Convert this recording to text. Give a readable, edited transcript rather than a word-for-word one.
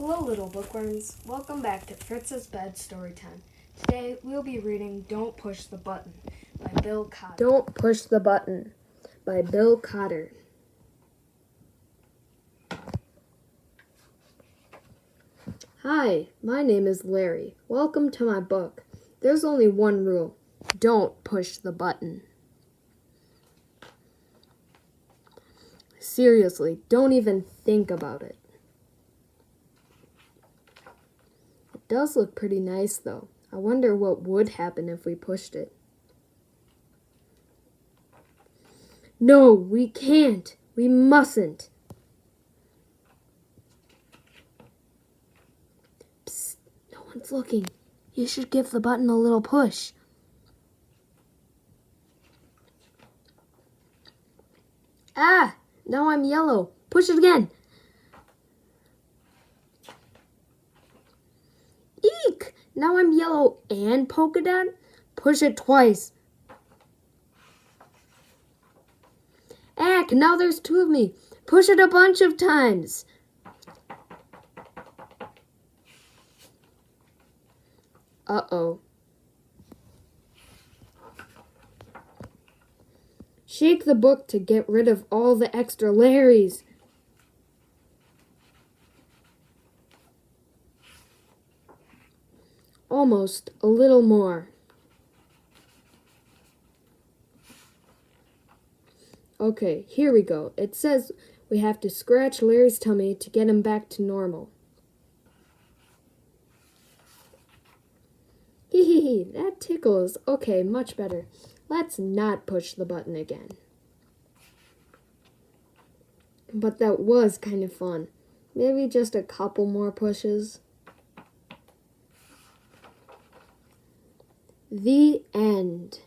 Hello, little bookworms. Welcome back to Fritz's Bed Storytime. Today, we'll be reading Don't Push the Button by Bill Cotter. Don't Push the Button by Bill Cotter. Hi, my name is Larry. Welcome to my book. There's only one rule. Don't push the button. Seriously, don't even think about it. It does look pretty nice, though. I wonder what would happen if we pushed it. No, we can't. We mustn't. Psst, no one's looking. You should give the button a little push. Ah, now I'm yellow. Push it again. Eek! Now I'm yellow and polka dot. Push it twice. Ack, now there's two of me. Push it a bunch of times. Uh-oh. Shake the book to get rid of all the extra Larrys. Almost a little more. Okay, here we go. It says we have to scratch Larry's tummy to get him back to normal. Hee hee hee, that tickles. Okay, much better. Let's not push the button again. But that was kind of fun. Maybe just a couple more pushes. The end.